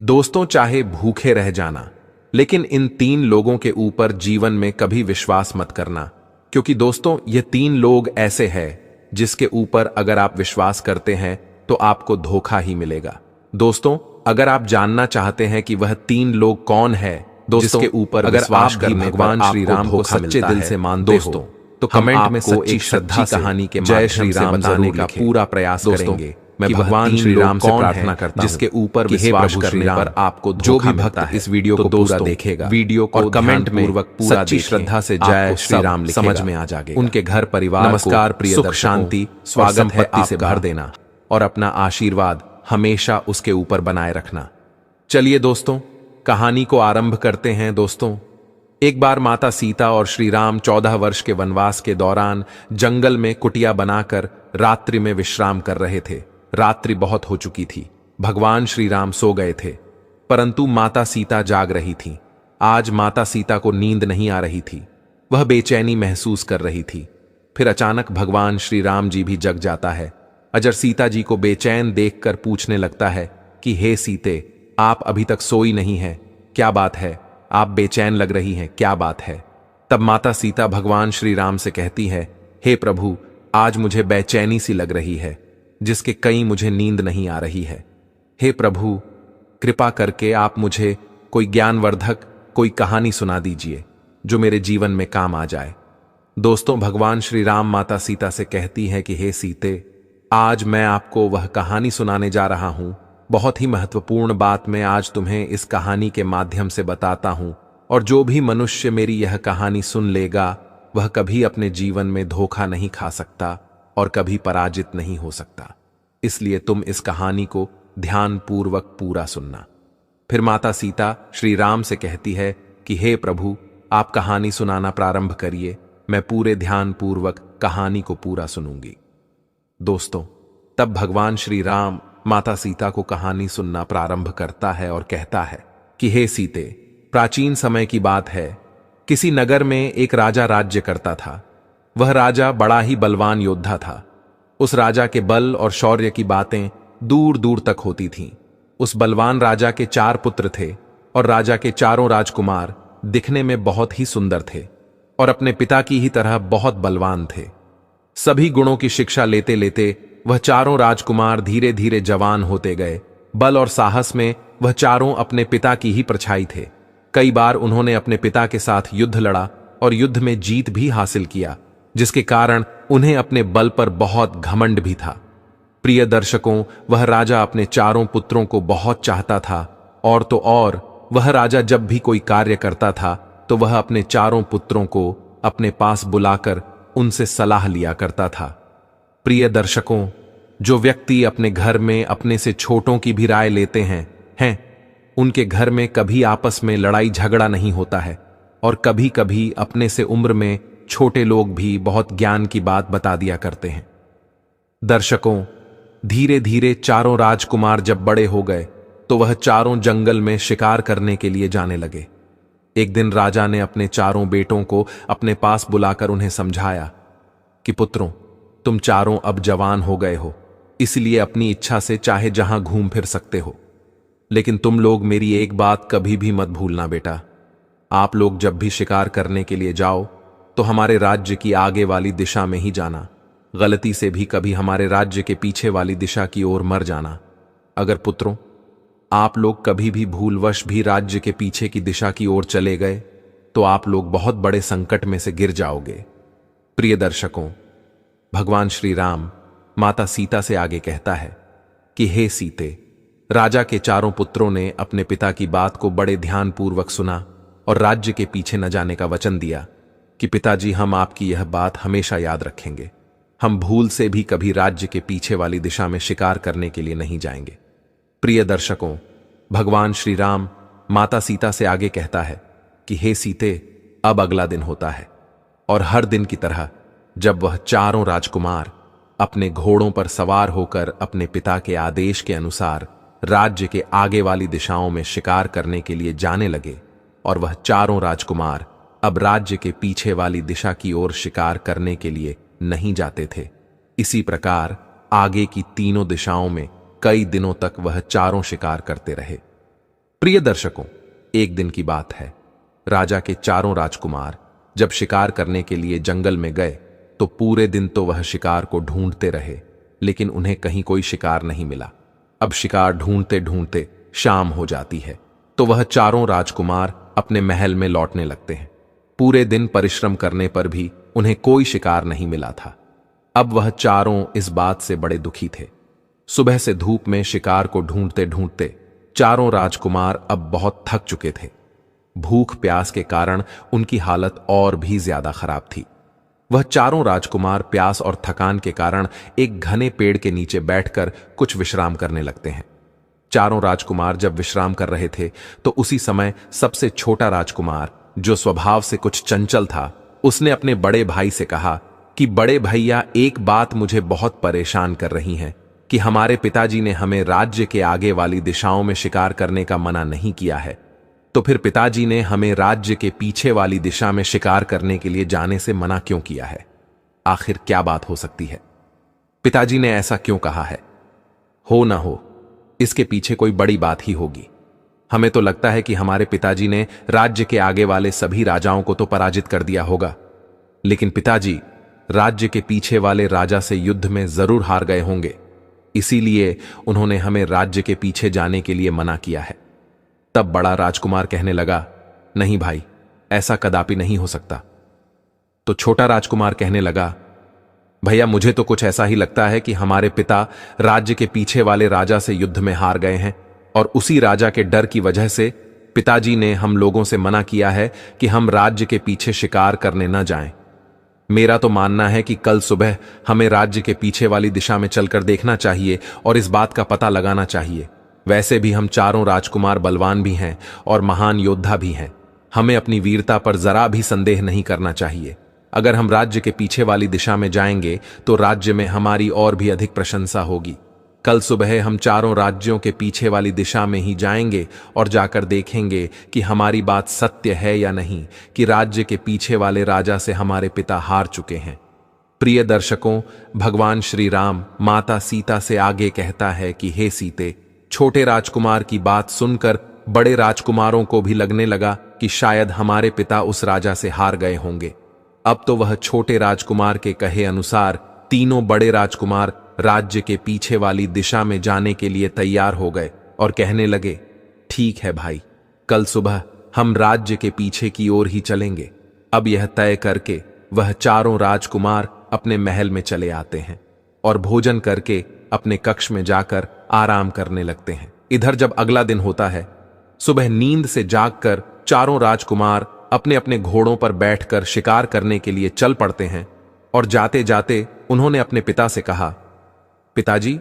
दोस्तों, चाहे भूखे रह जाना, लेकिन इन 3 लोगों के ऊपर जीवन में कभी विश्वास मत करना, क्योंकि दोस्तों ये 3 लोग ऐसे हैं जिसके ऊपर अगर आप विश्वास करते हैं तो आपको धोखा ही मिलेगा। दोस्तों, अगर आप जानना चाहते हैं कि वह 3 लोग कौन है जिसके ऊपर अगर आप भी भगवान श्री राम को सच्चे दिल से मानते हो, तो कमेंट में सच्ची श्रद्धा कहानी के जय श्री राम बताने का पूरा प्रयास करेंगे। मैं भगवान श्री राम से प्रार्थना करता हूं जिसके ऊपर विश्वास करने पर आपको जो भी भक्त इस वीडियो को पूरा देखेगा, वीडियो को कमेंट पूर्वक पूरा सच्ची श्रद्धा से जय श्री राम समझ में आ जाएगा। उनके घर परिवार नमस्कार, प्रिय सुख शांति स्वागत है आपसे भर देना और अपना आशीर्वाद हमेशा उसके ऊपर बनाए रखना। चलिए दोस्तों, कहानी को आरंभ करते हैं। दोस्तों, एक बार माता सीता और श्री राम 14 वर्ष के वनवास के दौरान जंगल में कुटिया बनाकर रात्रि में विश्राम कर रहे थे। रात्रि बहुत हो चुकी थी। भगवान श्री राम सो गए थे, परंतु माता सीता जाग रही थी। आज माता सीता को नींद नहीं आ रही थी, वह बेचैनी महसूस कर रही थी। फिर अचानक भगवान श्री राम जी भी जग जाता है। अजर सीता जी को बेचैन देखकर पूछने लगता है कि हे सीते, आप अभी तक सोई नहीं है, क्या बात है? आप बेचैन लग रही हैं, क्या बात है? तब माता सीता भगवान श्री राम से कहती है, हे प्रभु, आज मुझे बेचैनी सी लग रही है, जिसके कहीं मुझे नींद नहीं आ रही है। हे प्रभु, कृपा करके आप मुझे कोई ज्ञानवर्धक कोई कहानी सुना दीजिए जो मेरे जीवन में काम आ जाए। दोस्तों, भगवान श्री राम माता सीता से कहती है कि हे सीते, आज मैं आपको वह कहानी सुनाने जा रहा हूं। बहुत ही महत्वपूर्ण बात मैं आज तुम्हें इस कहानी के माध्यम से बताता हूं, और जो भी मनुष्य मेरी यह कहानी सुन लेगा वह कभी अपने जीवन में धोखा नहीं खा सकता और कभी पराजित नहीं हो सकता। इसलिए तुम इस कहानी को ध्यानपूर्वक पूरा सुनना। फिर माता सीता श्री राम से कहती है कि हे प्रभु, आप कहानी सुनाना प्रारंभ करिए, मैं पूरे ध्यानपूर्वक कहानी को पूरा सुनूंगी। दोस्तों, तब भगवान श्री राम माता सीता को कहानी सुनना प्रारंभ करता है और कहता है कि हे सीते, प्राचीन समय की बात है। किसी नगर में एक राजा राज्य करता था। वह राजा बड़ा ही बलवान योद्धा था। उस राजा के बल और शौर्य की बातें दूर दूर तक होती थीं। उस बलवान राजा के 4 पुत्र थे और राजा के चारों राजकुमार दिखने में बहुत ही सुंदर थे और अपने पिता की ही तरह बहुत बलवान थे। सभी गुणों की शिक्षा लेते लेते वह चारों राजकुमार धीरे धीरे जवान होते गए। बल और साहस में वह चारों अपने पिता की ही परछाई थे। कई बार उन्होंने अपने पिता के साथ युद्ध लड़ा और युद्ध में जीत भी हासिल किया, जिसके कारण उन्हें अपने बल पर बहुत घमंड भी था। प्रिय दर्शकों, वह राजा अपने चारों पुत्रों को बहुत चाहता था, और तो और वह राजा जब भी कोई कार्य करता था तो वह अपने चारों पुत्रों को अपने पास बुलाकर उनसे सलाह लिया करता था। प्रिय दर्शकों, जो व्यक्ति अपने घर में अपने से छोटों की भी राय लेते हैं, उनके घर में कभी आपस में लड़ाई झगड़ा नहीं होता है, और कभी कभी अपने से उम्र में छोटे लोग भी बहुत ज्ञान की बात बता दिया करते हैं। दर्शकों, धीरे धीरे चारों राजकुमार जब बड़े हो गए तो वह चारों जंगल में शिकार करने के लिए जाने लगे। एक दिन राजा ने अपने चारों बेटों को अपने पास बुलाकर उन्हें समझाया कि पुत्रों, तुम चारों अब जवान हो गए हो, इसलिए अपनी इच्छा से चाहे जहां घूम फिर सकते हो। लेकिन तुम लोग मेरी एक बात कभी भी मत भूलना बेटा, आप लोग जब भी शिकार करने के लिए जाओ तो हमारे राज्य की आगे वाली दिशा में ही जाना। गलती से भी कभी हमारे राज्य के पीछे वाली दिशा की ओर मर जाना। अगर पुत्रों, आप लोग कभी भी भूलवश भी राज्य के पीछे की दिशा की ओर चले गए तो आप लोग बहुत बड़े संकट में से गिर जाओगे। प्रिय दर्शकों, भगवान श्री राम माता सीता से आगे कहता है कि हे सीते, राजा के चारों पुत्रों ने अपने पिता की बात को बड़े ध्यानपूर्वक सुना और राज्य के पीछे न जाने का वचन दिया कि पिताजी, हम आपकी यह बात हमेशा याद रखेंगे। हम भूल से भी कभी राज्य के पीछे वाली दिशा में शिकार करने के लिए नहीं जाएंगे। प्रिय दर्शकों, भगवान श्री राम माता सीता से आगे कहता है कि हे सीते, अब अगला दिन होता है, और हर दिन की तरह जब वह चारों राजकुमार अपने घोड़ों पर सवार होकर अपने पिता के आदेश के अनुसार राज्य के आगे वाली दिशाओं में शिकार करने के लिए जाने लगे, और वह चारों राजकुमार अब राज्य के पीछे वाली दिशा की ओर शिकार करने के लिए नहीं जाते थे। इसी प्रकार आगे की तीनों दिशाओं में कई दिनों तक वह चारों शिकार करते रहे। प्रिय दर्शकों, एक दिन की बात है। राजा के चारों राजकुमार जब शिकार करने के लिए जंगल में गए तो पूरे दिन तो वह शिकार को ढूंढते रहे, लेकिन उन्हें कहीं कोई शिकार नहीं मिला। अब शिकार ढूंढते ढूंढते शाम हो जाती है तो वह चारों राजकुमार अपने महल में लौटने लगते हैं। पूरे दिन परिश्रम करने पर भी उन्हें कोई शिकार नहीं मिला था। अब वह चारों इस बात से बड़े दुखी थे। सुबह से धूप में शिकार को ढूंढते ढूंढते चारों राजकुमार अब बहुत थक चुके थे। भूख प्यास के कारण उनकी हालत और भी ज्यादा खराब थी। वह चारों राजकुमार प्यास और थकान के कारण एक घने पेड़ के नीचे बैठकर कुछ विश्राम करने लगते हैं। चारों राजकुमार जब विश्राम कर रहे थे तो उसी समय सबसे छोटा राजकुमार, जो स्वभाव से कुछ चंचल था, उसने अपने बड़े भाई से कहा कि बड़े भैया, एक बात मुझे बहुत परेशान कर रही है कि हमारे पिताजी ने हमें राज्य के आगे वाली दिशाओं में शिकार करने का मना नहीं किया है, तो फिर पिताजी ने हमें राज्य के पीछे वाली दिशा में शिकार करने के लिए जाने से मना क्यों किया है? आखिर क्या बात हो सकती है? पिताजी ने ऐसा क्यों कहा है? हो ना हो, इसके पीछे कोई बड़ी बात ही होगी। हमें तो लगता है कि हमारे पिताजी ने राज्य के आगे वाले सभी राजाओं को तो पराजित कर दिया होगा, लेकिन पिताजी राज्य के पीछे वाले राजा से युद्ध में जरूर हार गए होंगे, इसीलिए उन्होंने हमें राज्य के पीछे जाने के लिए मना किया है। तब बड़ा राजकुमार कहने लगा, नहीं भाई, ऐसा कदापि नहीं हो सकता। तो छोटा राजकुमार कहने लगा, भैया, मुझे तो कुछ ऐसा ही लगता है कि हमारे पिता राज्य के पीछे वाले राजा से युद्ध में हार गए हैं और उसी राजा के डर की वजह से पिताजी ने हम लोगों से मना किया है कि हम राज्य के पीछे शिकार करने न जाएं। मेरा तो मानना है कि कल सुबह हमें राज्य के पीछे वाली दिशा में चलकर देखना चाहिए और इस बात का पता लगाना चाहिए। वैसे भी हम चारों राजकुमार बलवान भी हैं और महान योद्धा भी हैं। हमें अपनी वीरता पर जरा भी संदेह नहीं करना चाहिए। अगर हम राज्य के पीछे वाली दिशा में जाएंगे तो राज्य में हमारी और भी अधिक प्रशंसा होगी। कल सुबह हम चारों राज्यों के पीछे वाली दिशा में ही जाएंगे और जाकर देखेंगे कि हमारी बात सत्य है या नहीं, कि राज्य के पीछे वाले राजा से हमारे पिता हार चुके हैं। प्रिय दर्शकों, भगवान श्री राम माता सीता से आगे कहता है कि हे सीते, छोटे राजकुमार की बात सुनकर बड़े राजकुमारों को भी लगने लगा कि शायद हमारे पिता उस राजा से हार गए होंगे। अब तो वह छोटे राजकुमार के कहे अनुसार तीनों बड़े राजकुमार राज्य के पीछे वाली दिशा में जाने के लिए तैयार हो गए और कहने लगे, ठीक है भाई, कल सुबह हम राज्य के पीछे की ओर ही चलेंगे। अब यह तय करके वह चारों राजकुमार अपने महल में चले आते हैं और भोजन करके अपने कक्ष में जाकर आराम करने लगते हैं। इधर जब अगला दिन होता है, सुबह नींद से जागकर चारों राजकुमार अपने अपने घोड़ों पर बैठकर शिकार करने के लिए चल पड़ते हैं और जाते जाते उन्होंने अपने पिता से कहा, पिताजी,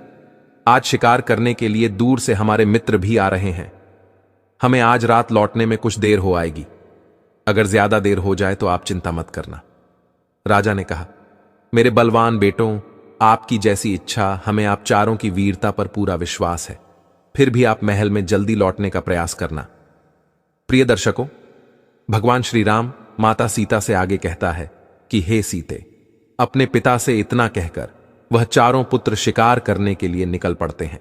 आज शिकार करने के लिए दूर से हमारे मित्र भी आ रहे हैं। हमें आज रात लौटने में कुछ देर हो आएगी। अगर ज्यादा देर हो जाए तो आप चिंता मत करना। राजा ने कहा, मेरे बलवान बेटों, आपकी जैसी इच्छा, हमें आप चारों की वीरता पर पूरा विश्वास है। फिर भी आप महल में जल्दी लौटने का प्रयास करना। प्रिय दर्शकों, भगवान श्री राम माता सीता से आगे कहता है कि हे सीते, अपने पिता से इतना कहकर वह चारों पुत्र शिकार करने के लिए निकल पड़ते हैं।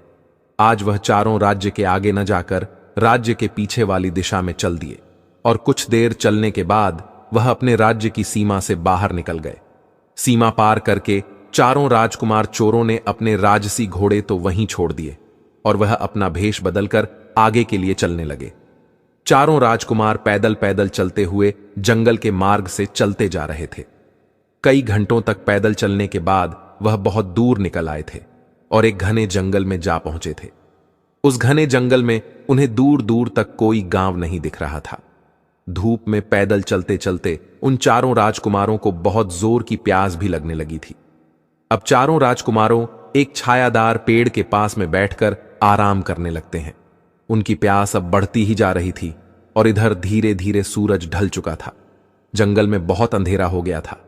आज वह चारों राज्य के आगे न जाकर राज्य के पीछे वाली दिशा में चल दिए और कुछ देर चलने के बाद वह अपने राज्य की सीमा से बाहर निकल गए। सीमा पार करके चारों राजकुमार चोरों ने अपने राजसी घोड़े तो वहीं छोड़ दिए और वह अपना भेष बदलकर आगे के लिए चलने लगे। चारों राजकुमार पैदल पैदल चलते हुए जंगल के मार्ग से चलते जा रहे थे। कई घंटों तक पैदल चलने के बाद वह बहुत दूर निकल आए थे और एक घने जंगल में जा पहुंचे थे। उस घने जंगल में उन्हें दूर दूर तक कोई गांव नहीं दिख रहा था। धूप में पैदल चलते चलते उन चारों राजकुमारों को बहुत जोर की प्यास भी लगने लगी थी। अब चारों राजकुमारों एक छायादार पेड़ के पास में बैठकर आराम करने लगते हैं। उनकी प्यास अब बढ़ती ही जा रही थी और इधर धीरे धीरे सूरज ढल चुका था। जंगल में बहुत अंधेरा हो गया था।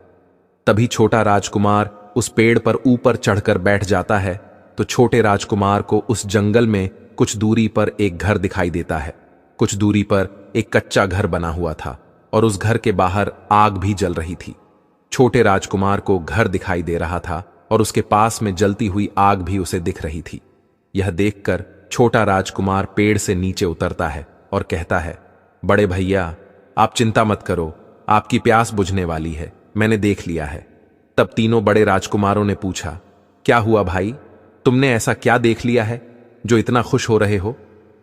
तभी छोटा राजकुमार उस पेड़ पर ऊपर चढ़कर बैठ जाता है तो छोटे राजकुमार को उस जंगल में कुछ दूरी पर एक घर दिखाई देता है। कुछ दूरी पर एक कच्चा घर बना हुआ था और उस घर के बाहर आग भी जल रही थी। छोटे राजकुमार को घर दिखाई दे रहा था और उसके पास में जलती हुई आग भी उसे दिख रही थी। यह देखकर छोटा राजकुमार पेड़ से नीचे उतरता है और कहता है, बड़े भैया आप चिंता मत करो, आपकी प्यास बुझने वाली है, मैंने देख लिया है। तब तीनों बड़े राजकुमारों ने पूछा, क्या हुआ भाई, तुमने ऐसा क्या देख लिया है जो इतना खुश हो रहे हो?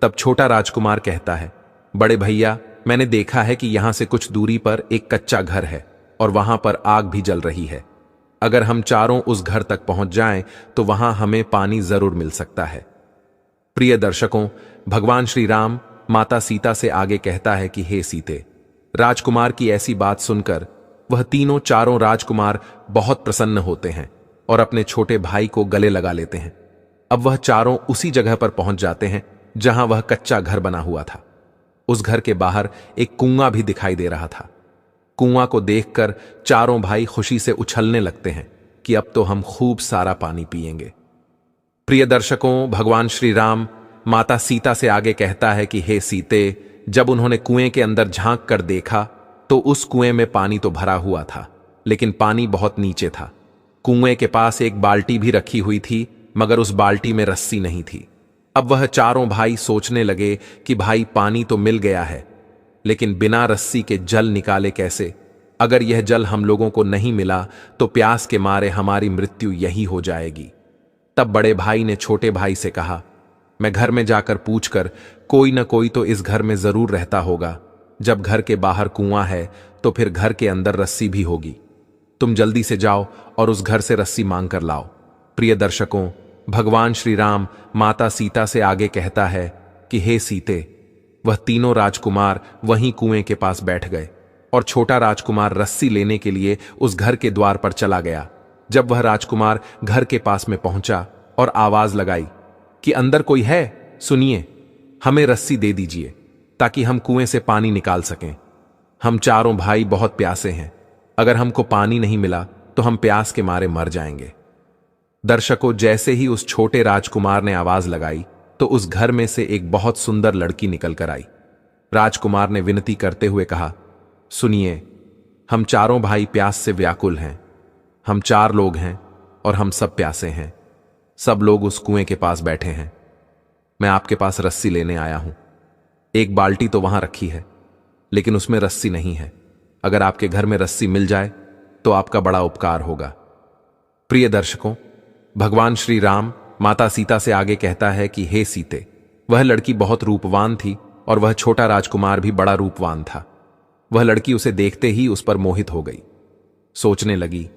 तब छोटा राजकुमार कहता है, बड़े भैया मैंने देखा है कि यहां से कुछ दूरी पर एक कच्चा घर है और वहां पर आग भी जल रही है। अगर हम चारों उस घर तक पहुंच जाएं तो वहां हमें पानी जरूर मिल सकता है। प्रिय दर्शकों, भगवान श्री राम माता सीता से आगे कहता है कि हे सीते। राजकुमार की ऐसी बात सुनकर वह तीनों चारों राजकुमार बहुत प्रसन्न होते हैं और अपने छोटे भाई को गले लगा लेते हैं। अब वह चारों उसी जगह पर पहुंच जाते हैं जहां वह कच्चा घर बना हुआ था। उस घर के बाहर एक कुआं भी दिखाई दे रहा था। कुआं को देखकर चारों भाई खुशी से उछलने लगते हैं कि अब तो हम खूब सारा पानी पिएंगे। प्रिय दर्शकों, भगवान श्री राम माता सीता से आगे कहता है कि हे सीते, जब उन्होंने कुएं के अंदर झांक कर देखा तो उस कुएं में पानी तो भरा हुआ था, लेकिन पानी बहुत नीचे था। कुएं के पास एक बाल्टी भी रखी हुई थी, मगर उस बाल्टी में रस्सी नहीं थी। अब वह चारों भाई सोचने लगे कि भाई पानी तो मिल गया है, लेकिन बिना रस्सी के जल निकाले कैसे? अगर यह जल हम लोगों को नहीं मिला तो प्यास के मारे हमारी मृत्यु यही हो जाएगी। तब बड़े भाई ने छोटे भाई से कहा, मैं घर में जाकर पूछकर कोई न कोई तो इस घर में जरूर रहता होगा। जब घर के बाहर कुआं है तो फिर घर के अंदर रस्सी भी होगी। तुम जल्दी से जाओ और उस घर से रस्सी मांग कर लाओ। प्रिय दर्शकों, भगवान श्री राम माता सीता से आगे कहता है कि हे सीते। वह तीनों राजकुमार वहीं कुएं के पास बैठ गए और छोटा राजकुमार रस्सी लेने के लिए उस घर के द्वार पर चला गया। जब वह राजकुमार घर के पास में पहुंचा और आवाज लगाई कि अंदर कोई है, सुनिए, हमें रस्सी दे दीजिए ताकि हम कुएं से पानी निकाल सकें। हम चारों भाई बहुत प्यासे हैं, अगर हमको पानी नहीं मिला तो हम प्यास के मारे मर जाएंगे। दर्शकों, जैसे ही उस छोटे राजकुमार ने आवाज लगाई तो उस घर में से एक बहुत सुंदर लड़की निकल कर आई। राजकुमार ने विनती करते हुए कहा, सुनिए, हम चारों भाई प्यास से व्याकुल हैं। हम 4 लोग हैं और हम सब प्यासे हैं। सब लोग उस कुएं के पास बैठे हैं। मैं आपके पास रस्सी लेने आया हूं। एक बाल्टी तो वहां रखी है, लेकिन उसमें रस्सी नहीं है। अगर आपके घर में रस्सी मिल जाए तो आपका बड़ा उपकार होगा। प्रिय दर्शकों, भगवान श्री राम माता सीता से आगे कहता है कि हे सीते। वह लड़की बहुत रूपवान थी और वह छोटा राजकुमार भी बड़ा रूपवान था। वह लड़की उसे देखते ही उस पर मोहित हो गई। सोचने लगी,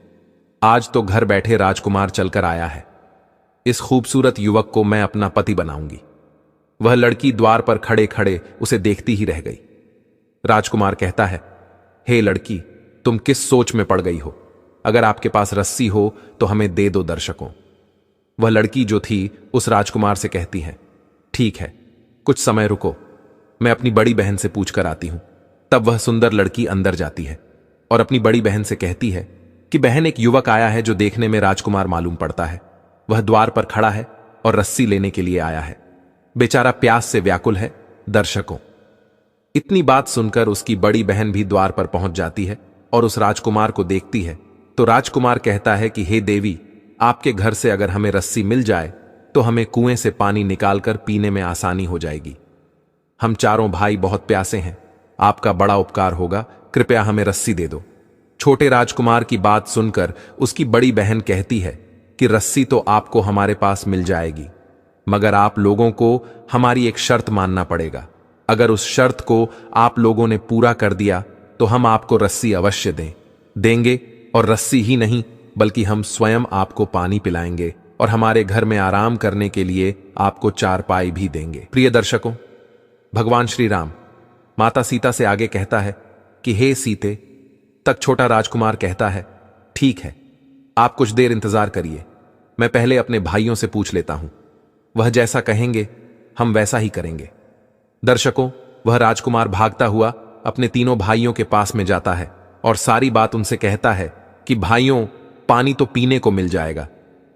आज तो घर बैठे राजकुमार चलकर आया है, इस खूबसूरत युवक को मैं अपना पति बनाऊंगी। वह लड़की द्वार पर खड़े खड़े उसे देखती ही रह गई। राजकुमार कहता है, हे लड़की, तुम किस सोच में पड़ गई हो? अगर आपके पास रस्सी हो तो हमें दे दो। दर्शकों, वह लड़की जो थी उस राजकुमार से कहती है, ठीक है, कुछ समय रुको, मैं अपनी बड़ी बहन से पूछ कर आती हूं। तब वह सुंदर लड़की अंदर जाती है और अपनी बड़ी बहन से कहती है कि बहन, एक युवक आया है जो देखने में राजकुमार मालूम पड़ता है। वह द्वार पर खड़ा है और रस्सी लेने के लिए आया है। बेचारा प्यास से व्याकुल है। दर्शकों, इतनी बात सुनकर उसकी बड़ी बहन भी द्वार पर पहुंच जाती है और उस राजकुमार को देखती है तो राजकुमार कहता है कि हे देवी, आपके घर से अगर हमें रस्सी मिल जाए तो हमें कुएं से पानी निकालकर पीने में आसानी हो जाएगी। हम चारों भाई बहुत प्यासे हैं, आपका बड़ा उपकार होगा, कृपया हमें रस्सी दे दो। छोटे राजकुमार की बात सुनकर उसकी बड़ी बहन कहती है कि रस्सी तो आपको हमारे पास मिल जाएगी, मगर आप लोगों को हमारी एक शर्त मानना पड़ेगा। अगर उस शर्त को आप लोगों ने पूरा कर दिया तो हम आपको रस्सी अवश्य देंगे, और रस्सी ही नहीं बल्कि हम स्वयं आपको पानी पिलाएंगे और हमारे घर में आराम करने के लिए आपको चारपाई भी देंगे। प्रिय दर्शकों, भगवान श्री राम माता सीता से आगे कहता है कि हे सीते। तक छोटा राजकुमार कहता है, ठीक है, आप कुछ देर इंतजार करिए, मैं पहले अपने भाइयों से पूछ लेता हूं, वह जैसा कहेंगे हम वैसा ही करेंगे। दर्शकों, वह राजकुमार भागता हुआ अपने तीनों भाइयों के पास में जाता है और सारी बात उनसे कहता है कि भाइयों, पानी तो पीने को मिल जाएगा,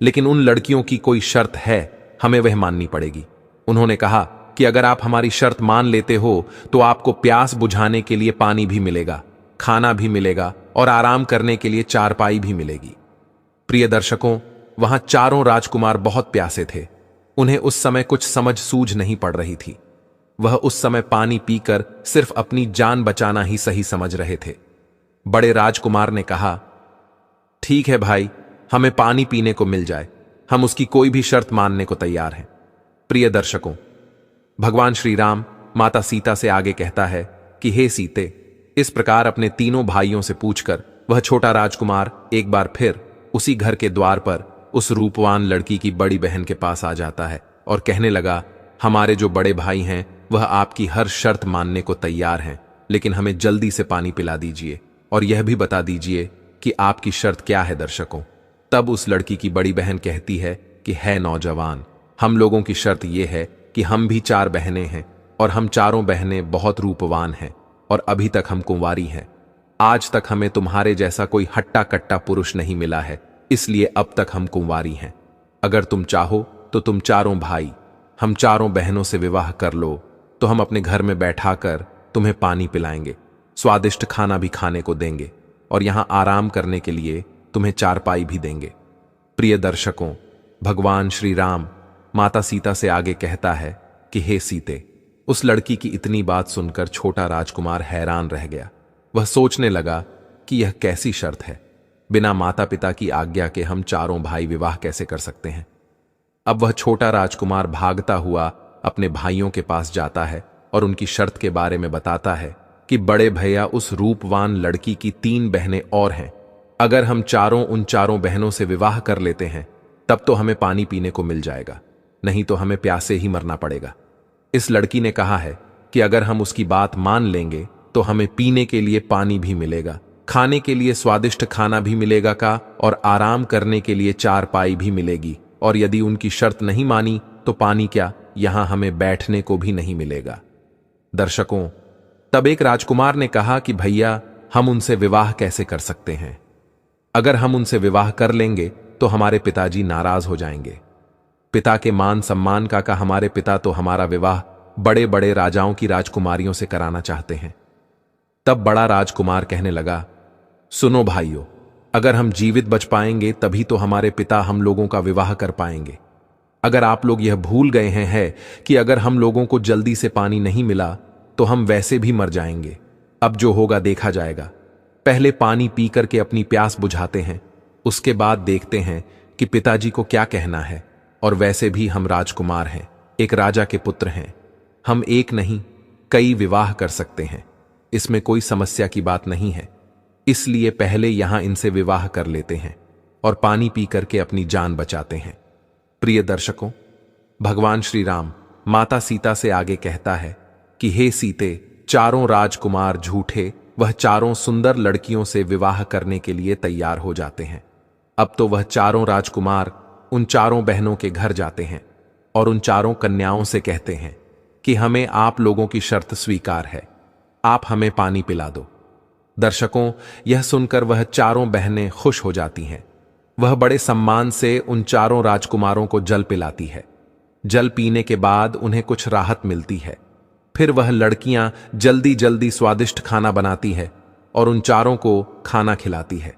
लेकिन उन लड़कियों की कोई शर्त है, हमें वह माननी पड़ेगी। उन्होंने कहा कि अगर आप हमारी शर्त मान लेते हो तो आपको प्यास बुझाने के लिए पानी भी मिलेगा, खाना भी मिलेगा और आराम करने के लिए चारपाई भी मिलेगी। प्रिय दर्शकों, वहां चारों राजकुमार बहुत प्यासे थे। उन्हें उस समय कुछ समझ सूझ नहीं पड़ रही थी। वह उस समय पानी पीकर सिर्फ अपनी जान बचाना ही सही समझ रहे थे। बड़े राजकुमार ने कहा, ठीक है भाई, हमें पानी पीने को मिल जाए, हम उसकी कोई भी शर्त मानने को तैयार हैं। प्रिय दर्शकों, भगवान श्री राम माता सीता से आगे कहता है कि हे सीते, इस प्रकार अपने तीनों भाइयों से पूछकर वह छोटा राजकुमार एक बार फिर उसी घर के द्वार पर उस रूपवान लड़की की बड़ी बहन के पास आ जाता है और कहने लगा, हमारे जो बड़े भाई हैं वह आपकी हर शर्त मानने को तैयार हैं, लेकिन हमें जल्दी से पानी पिला दीजिए और यह भी बता दीजिए कि आपकी शर्त क्या है। दर्शकों, तब उस लड़की की बड़ी बहन कहती है कि है नौजवान, हम लोगों की शर्त यह है कि हम भी 4 बहनें हैं और हम चारों बहनें बहुत रूपवान हैं और अभी तक हम कुंवारी हैं। आज तक हमें तुम्हारे जैसा कोई हट्टा कट्टा पुरुष नहीं मिला है, इसलिए अब तक हम कुंवारी हैं। अगर तुम चाहो तो तुम चारों भाई हम चारों बहनों से विवाह कर लो, तो हम अपने घर में बैठाकर तुम्हें पानी पिलाएंगे, स्वादिष्ट खाना भी खाने को देंगे और यहां आराम करने के लिए तुम्हें चारपाई भी देंगे। प्रिय दर्शकों, भगवान श्री राम माता सीता से आगे कहता है कि हे सीते, उस लड़की की इतनी बात सुनकर छोटा राजकुमार हैरान रह गया। वह सोचने लगा कि यह कैसी शर्त है, बिना माता पिता की आज्ञा के हम चारों भाई विवाह कैसे कर सकते हैं। अब वह छोटा राजकुमार भागता हुआ अपने भाइयों के पास जाता है और उनकी शर्त के बारे में बताता है कि बड़े भैया, उस रूपवान लड़की की 3 बहनें और हैं। अगर हम चारों उन चारों बहनों से विवाह कर लेते हैं तब तो हमें पानी पीने को मिल जाएगा, नहीं तो हमें प्यासे ही मरना पड़ेगा। इस लड़की ने कहा है कि अगर हम उसकी बात मान लेंगे तो हमें पीने के लिए पानी भी मिलेगा, खाने के लिए स्वादिष्ट खाना भी मिलेगा का और आराम करने के लिए चारपाई भी मिलेगी, और यदि उनकी शर्त नहीं मानी तो पानी क्या, यहां हमें बैठने को भी नहीं मिलेगा। दर्शकों, तब एक राजकुमार ने कहा कि भैया, हम उनसे विवाह कैसे कर सकते हैं? अगर हम उनसे विवाह कर लेंगे तो हमारे पिताजी नाराज हो जाएंगे। पिता के मान सम्मान का हमारे पिता तो हमारा विवाह बड़े बड़े राजाओं की राजकुमारियों से कराना चाहते हैं। तब बड़ा राजकुमार कहने लगा, सुनो भाइयों, अगर हम जीवित बच पाएंगे तभी तो हमारे पिता हम लोगों का विवाह कर पाएंगे। अगर आप लोग यह भूल गए हैं कि अगर हम लोगों को जल्दी से पानी नहीं मिला तो हम वैसे भी मर जाएंगे। अब जो होगा देखा जाएगा। पहले पानी पी करके अपनी प्यास बुझाते हैं, उसके बाद देखते हैं कि पिताजी को क्या कहना है। और वैसे भी हम राजकुमार हैं, एक राजा के पुत्र हैं, हम एक नहीं कई विवाह कर सकते हैं, इसमें कोई समस्या की बात नहीं है। इसलिए पहले यहां इनसे विवाह कर लेते हैं और पानी पी करके अपनी जान बचाते हैं। प्रिय दर्शकों, भगवान श्री राम माता सीता से आगे कहता है कि हे सीते, चारों राजकुमार झूठे वह चारों सुंदर लड़कियों से विवाह करने के लिए तैयार हो जाते हैं। अब तो वह चारों राजकुमार उन चारों बहनों के घर जाते हैं और उन चारों कन्याओं से कहते हैं कि हमें आप लोगों की शर्त स्वीकार है, आप हमें पानी पिला दो। दर्शकों, यह सुनकर वह चारों बहनें खुश हो जाती हैं। वह बड़े सम्मान से उन चारों राजकुमारों को जल पिलाती है। जल पीने के बाद उन्हें कुछ राहत मिलती है। फिर वह लड़कियां जल्दी जल्दी स्वादिष्ट खाना बनाती है और उन चारों को खाना खिलाती है।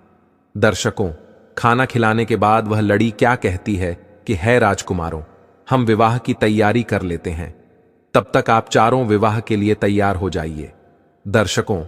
दर्शकों, खाना खिलाने के बाद वह लड़ी क्या कहती है कि है राजकुमारों, हम विवाह की तैयारी कर लेते हैं, तब तक आप चारों विवाह के लिए तैयार हो जाइए। दर्शकों,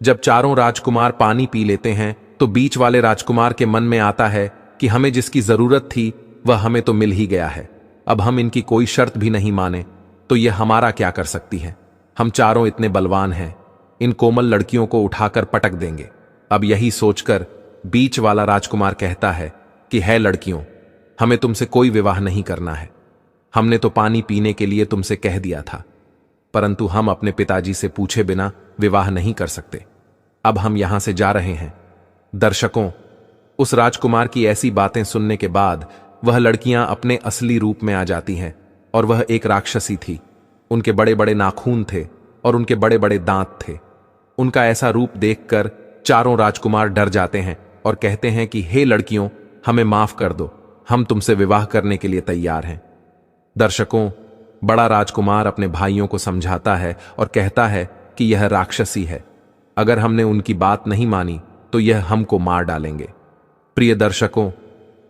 जब चारों राजकुमार पानी पी लेते हैं तो बीच वाले राजकुमार के मन में आता है कि हमें जिसकी जरूरत थी वह हमें तो मिल ही गया है, अब हम इनकी कोई शर्त भी नहीं माने तो यह हमारा क्या कर सकती है। हम चारों इतने बलवान हैं, इन कोमल लड़कियों को उठाकर पटक देंगे। अब यही सोचकर बीच वाला राजकुमार कहता है कि है लड़कियों, हमें तुमसे कोई विवाह नहीं करना है, हमने तो पानी पीने के लिए तुमसे कह दिया था, परंतु हम अपने पिताजी से पूछे बिना विवाह नहीं कर सकते। अब हम यहां से जा रहे हैं। दर्शकों, उस राजकुमार की ऐसी बातें सुनने के बाद वह लड़कियां अपने असली रूप में आ जाती हैं और वह एक राक्षसी थी। उनके बड़े बड़े नाखून थे और उनके बड़े बड़े दांत थे। उनका ऐसा रूप देखकर चारों राजकुमार डर जाते हैं और कहते हैं कि हे लड़कियों, हमें माफ कर दो, हम तुमसे विवाह करने के लिए तैयार हैं। दर्शकों, बड़ा राजकुमार अपने भाइयों को समझाता है और कहता है कि यह राक्षसी है, अगर हमने उनकी बात नहीं मानी तो यह हमको मार डालेंगे। प्रिय दर्शकों,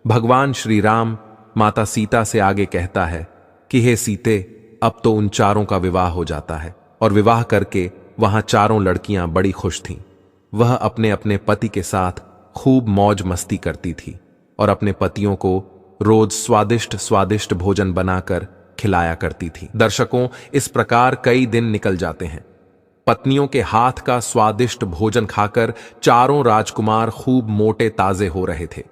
भगवान श्री राम माता सीता से आगे कहता है कि हे सीते, अब तो उन चारों का विवाह हो जाता है और विवाह करके वहां चारों लड़कियां बड़ी खुश थीं। वह अपने अपने पति के साथ खूब मौज मस्ती करती थी और अपने पतियों को रोज स्वादिष्ट स्वादिष्ट भोजन बनाकर खिलाया करती थी। दर्शकों, इस प्रकार कई दिन निकल जाते हैं। पत्नियों के हाथ का स्वादिष्ट भोजन खाकर चारों राजकुमार खूब मोटे ताजे हो रहे थे।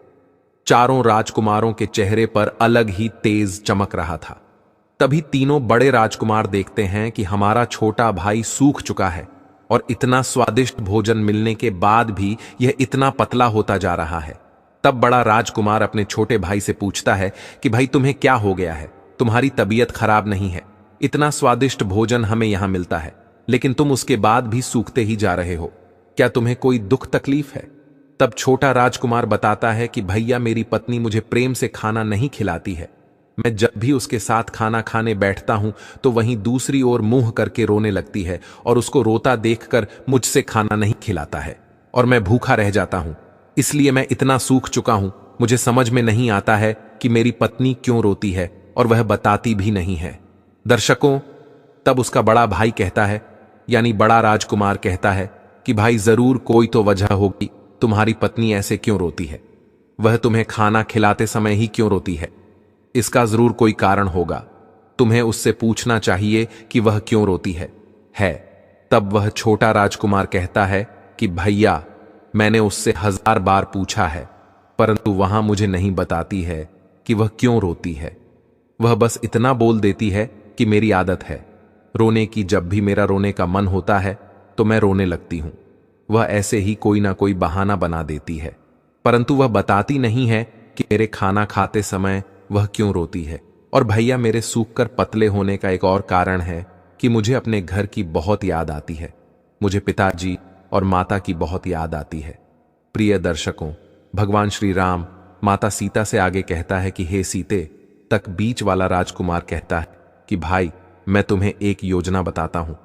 चारों राजकुमारों के चेहरे पर अलग ही तेज चमक रहा था। तभी तीनों बड़े राजकुमार देखते हैं कि हमारा छोटा भाई सूख चुका है और इतना स्वादिष्ट भोजन मिलने के बाद भी यह इतना पतला होता जा रहा है। तब बड़ा राजकुमार अपने छोटे भाई से पूछता है कि भाई तुम्हें क्या हो गया है, तुम्हारी तबीयत खराब नहीं है, इतना स्वादिष्ट भोजन हमें यहां मिलता है लेकिन तुम उसके बाद भी सूखते ही जा रहे हो, क्या तुम्हें कोई दुख तकलीफ है? तब छोटा राजकुमार बताता है कि भैया मेरी पत्नी मुझे प्रेम से खाना नहीं खिलाती है। मैं जब भी उसके साथ खाना खाने बैठता हूं तो वहीं दूसरी ओर मुंह करके रोने लगती है और उसको रोता देखकर मुझसे खाना नहीं खिलाता है और मैं भूखा रह जाता हूं। इसलिए मैं इतना सूख चुका हूं, मुझे समझ में नहीं आता है कि मेरी पत्नी क्यों रोती है और वह बताती भी नहीं है। दर्शकों, तब उसका बड़ा भाई कहता है, यानी बड़ा राजकुमार कहता है कि भाई जरूर कोई तो वजह होगी, तुम्हारी पत्नी ऐसे क्यों रोती है, वह तुम्हें खाना खिलाते समय ही क्यों रोती है, इसका जरूर कोई कारण होगा, तुम्हें उससे पूछना चाहिए कि वह क्यों रोती है। तब वह छोटा राजकुमार कहता है कि भैया मैंने उससे 1000 बार पूछा है परंतु वहां मुझे नहीं बताती है कि वह क्यों रोती है। वह बस इतना बोल देती है कि मेरी आदत है रोने की, जब भी मेरा रोने का मन होता है तो मैं रोने लगती हूं। वह ऐसे ही कोई ना कोई बहाना बना देती है परंतु वह बताती नहीं है कि मेरे खाना खाते समय वह क्यों रोती है। और भैया मेरे सूखकर पतले होने का एक और कारण है कि मुझे अपने घर की बहुत याद आती है, मुझे पिताजी और माता की बहुत याद आती है। प्रिय दर्शकों, भगवान श्री राम माता सीता से आगे कहता है कि हे सीते, तक बीच वाला राजकुमार कहता है कि भाई मैं तुम्हें एक योजना बताता हूं।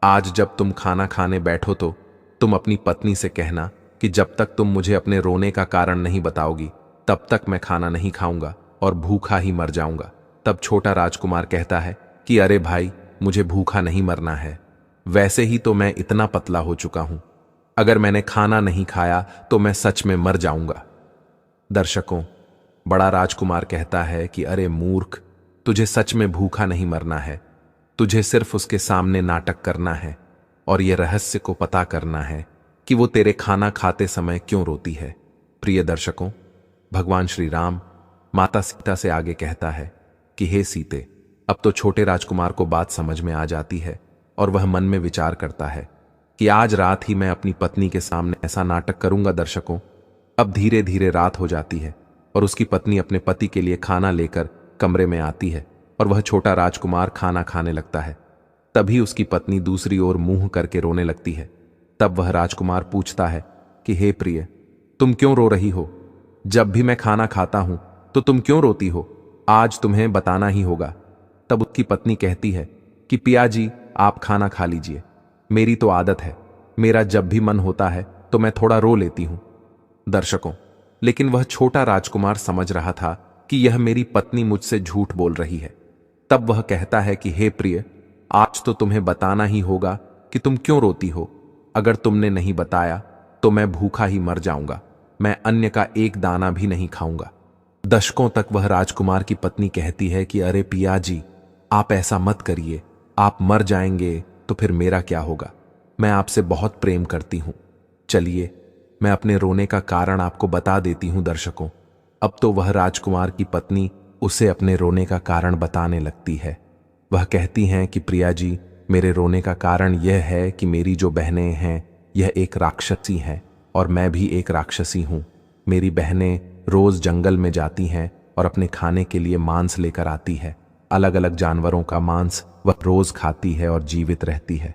आज जब तुम खाना खाने बैठो तो तुम अपनी पत्नी से कहना कि जब तक तुम मुझे अपने रोने का कारण नहीं बताओगी तब तक मैं खाना नहीं खाऊंगा और भूखा ही मर जाऊंगा। तब छोटा राजकुमार कहता है कि अरे भाई मुझे भूखा नहीं मरना है, वैसे ही तो मैं इतना पतला हो चुका हूं, अगर मैंने खाना नहीं खाया तो मैं सच में मर जाऊंगा। दर्शकों, बड़ा राजकुमार कहता है कि अरे मूर्ख, तुझे सच में भूखा नहीं मरना है, तुझे सिर्फ उसके सामने नाटक करना है और यह रहस्य को पता करना है कि वो तेरे खाना खाते समय क्यों रोती है। प्रिय दर्शकों, भगवान श्री राम माता सीता से आगे कहता है कि हे सीते, अब तो छोटे राजकुमार को बात समझ में आ जाती है और वह मन में विचार करता है कि आज रात ही मैं अपनी पत्नी के सामने ऐसा नाटक करूंगा। दर्शकों, अब धीरे धीरे रात हो जाती है और उसकी पत्नी अपने पति के लिए खाना लेकर कमरे में आती है और वह छोटा राजकुमार खाना खाने लगता है। तभी उसकी पत्नी दूसरी ओर मुंह करके रोने लगती है। तब वह राजकुमार पूछता है कि हे प्रिय, तुम क्यों रो रही हो? जब भी मैं खाना खाता हूं तो तुम क्यों रोती हो? आज तुम्हें बताना ही होगा। तब उसकी पत्नी कहती है कि पिया जी आप खाना खा लीजिए, मेरी तो आदत है, मेरा जब भी मन होता है तो मैं थोड़ा रो लेती हूं। दर्शकों, लेकिन वह छोटा राजकुमार समझ रहा था कि यह मेरी पत्नी मुझसे झूठ बोल रही है। तब वह कहता है कि हे प्रिय, आज तो तुम्हें बताना ही होगा कि तुम क्यों रोती हो, अगर तुमने नहीं बताया तो मैं भूखा ही मर जाऊंगा, मैं अन्य का एक दाना भी नहीं खाऊंगा। दशकों तक वह राजकुमार की पत्नी कहती है कि अरे पिया जी आप ऐसा मत करिए, आप मर जाएंगे तो फिर मेरा क्या होगा, मैं आपसे बहुत प्रेम करती हूं। चलिए मैं अपने रोने का कारण आपको बता देती हूं। दर्शकों, अब तो वह राजकुमार की पत्नी उसे अपने रोने का कारण बताने लगती है। वह कहती हैं कि प्रिया जी, मेरे रोने का कारण यह है कि मेरी जो बहनें हैं यह एक राक्षसी हैं और मैं भी एक राक्षसी हूं। मेरी बहनें रोज जंगल में जाती हैं और अपने खाने के लिए मांस लेकर आती है। अलग अलग जानवरों का मांस वह रोज खाती है और जीवित रहती है।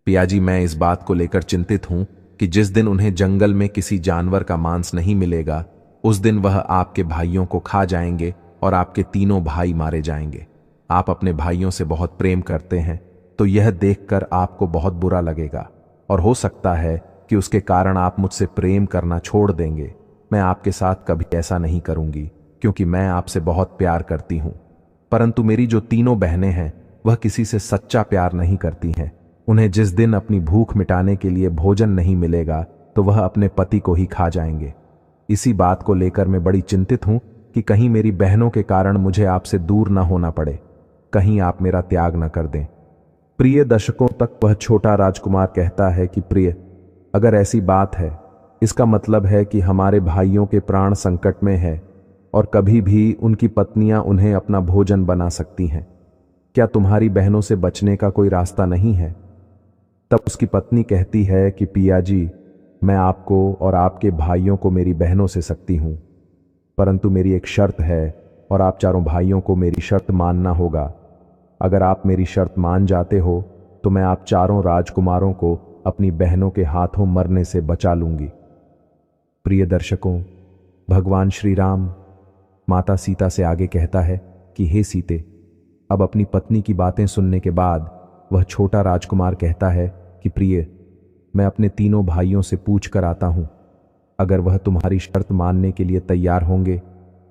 पियाजी, मैं इस बात को लेकर चिंतित हूं कि जिस दिन उन्हें जंगल में किसी जानवर का मांस नहीं मिलेगा उस दिन वह आपके भाइयों को खा जाएंगे और आपके तीनों भाई मारे जाएंगे। आप अपने भाइयों से बहुत प्रेम करते हैं तो यह देखकर आपको बहुत बुरा लगेगा और हो सकता है कि उसके कारण आप मुझसे प्रेम करना छोड़ देंगे। मैं आपके साथ कभी ऐसा नहीं करूंगी क्योंकि मैं आपसे बहुत प्यार करती हूं। परंतु मेरी जो तीनों बहनें हैं वह किसी से सच्चा प्यार नहीं करती हैं। उन्हें जिस दिन अपनी भूख मिटाने के लिए भोजन नहीं मिलेगा तो वह अपने पति को ही खा जाएंगे। इसी बात को लेकर मैं बड़ी चिंतित हूं कि कहीं मेरी बहनों के कारण मुझे आपसे दूर न होना पड़े, कहीं आप मेरा त्याग न कर दें। प्रिय दर्शकों, तक वह छोटा राजकुमार कहता है कि प्रिय, अगर ऐसी बात है, इसका मतलब है कि हमारे भाइयों के प्राण संकट में है और कभी भी उनकी पत्नियां उन्हें अपना भोजन बना सकती हैं। क्या तुम्हारी बहनों से बचने का कोई रास्ता नहीं है? तब उसकी पत्नी कहती है कि पिया जी, मैं आपको और आपके भाइयों को मेरी बहनों से सकती हूं, परंतु मेरी एक शर्त है और आप चारों भाइयों को मेरी शर्त मानना होगा। अगर आप मेरी शर्त मान जाते हो तो मैं आप चारों राजकुमारों को अपनी बहनों के हाथों मरने से बचा लूंगी। प्रिय दर्शकों, भगवान श्री राम माता सीता से आगे कहता है कि हे सीते, अब अपनी पत्नी की बातें सुनने के बाद वह छोटा राजकुमार कहता है कि प्रिय, मैं अपने तीनों भाइयों से पूछ कर आता हूं। अगर वह तुम्हारी शर्त मानने के लिए तैयार होंगे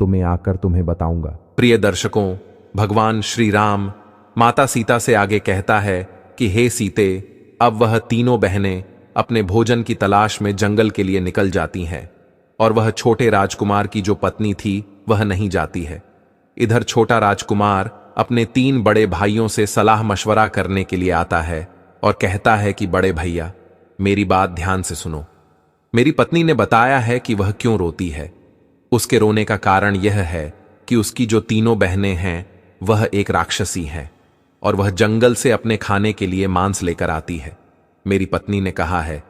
तो मैं आकर तुम्हें बताऊंगा। प्रिय दर्शकों, भगवान श्री राम माता सीता से आगे कहता है कि हे सीते, अब वह तीनों बहनें अपने भोजन की तलाश में जंगल के लिए निकल जाती हैं और वह छोटे राजकुमार की जो पत्नी थी वह नहीं जाती है। इधर छोटा राजकुमार अपने 3 बड़े भाइयों से सलाह मशवरा करने के लिए आता है और कहता है कि बड़े भैया, मेरी बात ध्यान से सुनो। मेरी पत्नी ने बताया है कि वह क्यों रोती है। उसके रोने का कारण यह है कि उसकी जो तीनों बहनें हैं वह एक राक्षसी हैं और वह जंगल से अपने खाने के लिए मांस लेकर आती है। मेरी पत्नी ने कहा है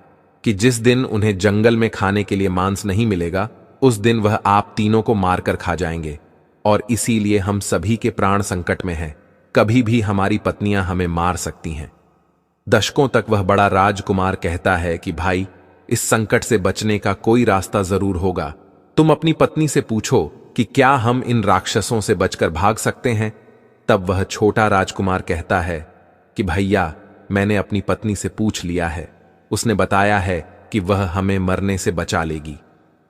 कि जिस दिन उन्हें जंगल में खाने के लिए मांस नहीं मिलेगा उस दिन वह आप तीनों को मारकर खा जाएंगे और इसीलिए हम सभी के प्राण संकट में हैं। कभी भी हमारी पत्नियां हमें मार सकती हैं। दशकों तक वह बड़ा राजकुमार कहता है कि भाई, इस संकट से बचने का कोई रास्ता जरूर होगा। तुम अपनी पत्नी से पूछो कि क्या हम इन राक्षसों से बचकर भाग सकते हैं। तब वह छोटा राजकुमार कहता है कि भैया, मैंने अपनी पत्नी से पूछ लिया है। उसने बताया है कि वह हमें मरने से बचा लेगी,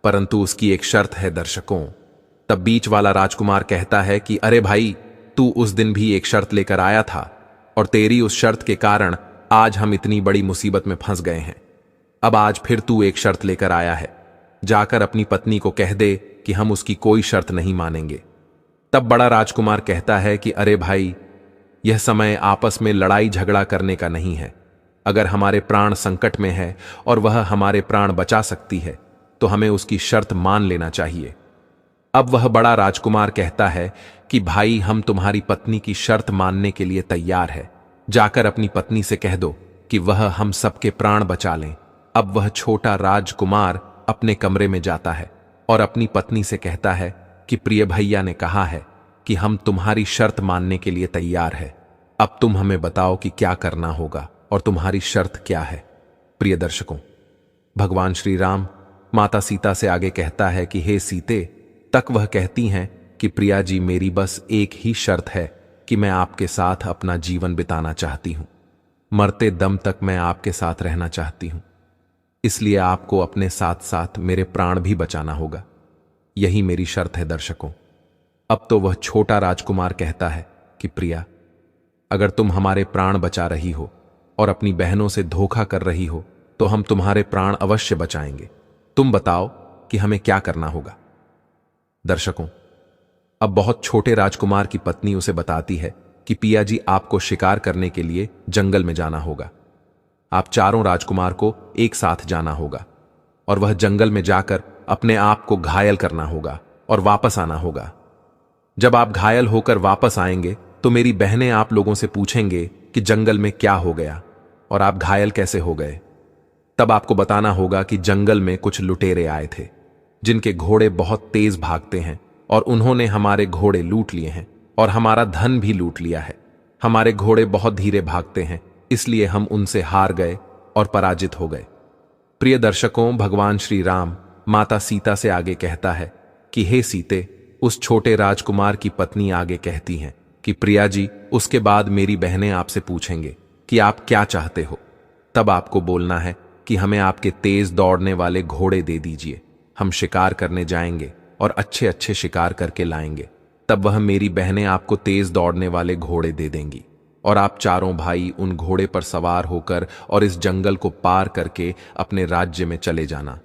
परंतु उसकी एक शर्त है। दर्शकों, तब बीच वाला राजकुमार कहता है कि अरे भाई, तू उस दिन भी एक शर्त लेकर आया था और तेरी उस शर्त के कारण आज हम इतनी बड़ी मुसीबत में फंस गए हैं। अब आज फिर तू एक शर्त लेकर आया है, जाकर अपनी पत्नी को कह दे कि हम उसकी कोई शर्त नहीं मानेंगे। तब बड़ा राजकुमार कहता है कि अरे भाई, यह समय आपस में लड़ाई झगड़ा करने का नहीं है। अगर हमारे प्राण संकट में है और वह हमारे प्राण बचा सकती है तो हमें उसकी शर्त मान लेना चाहिए। अब वह बड़ा राजकुमार कहता है कि भाई, हम तुम्हारी पत्नी की शर्त मानने के लिए तैयार है। जाकर अपनी पत्नी से कह दो कि वह हम सबके प्राण बचा लें। अब वह छोटा राजकुमार अपने कमरे में जाता है और अपनी पत्नी से कहता है कि प्रिय भैया ने कहा है कि हम तुम्हारी शर्त मानने के लिए तैयार है। अब तुम हमें बताओ कि क्या करना होगा और तुम्हारी शर्त क्या है। प्रिय दर्शकों, भगवान श्री राम माता सीता से आगे कहता है कि हे सीते, तक वह कहती हैं कि प्रिया जी, मेरी बस एक ही शर्त है कि मैं आपके साथ अपना जीवन बिताना चाहती हूं। मरते दम तक मैं आपके साथ रहना चाहती हूं, इसलिए आपको अपने साथ साथ मेरे प्राण भी बचाना होगा। यही मेरी शर्त है। दर्शकों, अब तो वह छोटा राजकुमार कहता है कि प्रिया, अगर तुम हमारे प्राण बचा रही हो और अपनी बहनों से धोखा कर रही हो तो हम तुम्हारे प्राण अवश्य बचाएंगे। तुम बताओ कि हमें क्या करना होगा। दर्शकों, अब बहुत छोटे राजकुमार की पत्नी उसे बताती है कि पिया जी, आपको शिकार करने के लिए जंगल में जाना होगा। आप चारों राजकुमार को एक साथ जाना होगा और वह जंगल में जाकर अपने आप को घायल करना होगा और वापस आना होगा। जब आप घायल होकर वापस आएंगे तो मेरी बहनें आप लोगों से पूछेंगे कि जंगल में क्या हो गया और आप घायल कैसे हो गए। तब आपको बताना होगा कि जंगल में कुछ लुटेरे आए थे जिनके घोड़े बहुत तेज भागते हैं और उन्होंने हमारे घोड़े लूट लिए हैं और हमारा धन भी लूट लिया है। हमारे घोड़े बहुत धीरे भागते हैं, इसलिए हम उनसे हार गए और पराजित हो गए। प्रिय दर्शकों, भगवान श्री राम माता सीता से आगे कहता है कि हे सीते, उस छोटे राजकुमार की पत्नी आगे कहती हैं कि प्रिया जी, उसके बाद मेरी बहनें आपसे पूछेंगे कि आप क्या चाहते हो। तब आपको बोलना है कि हमें आपके तेज दौड़ने वाले घोड़े दे दीजिए। हम शिकार करने जाएंगे और अच्छे अच्छे शिकार करके लाएंगे। तब वह मेरी बहनें आपको तेज दौड़ने वाले घोड़े दे देंगी और आप चारों भाई उन घोड़े पर सवार होकर और इस जंगल को पार करके अपने राज्य में चले जाना।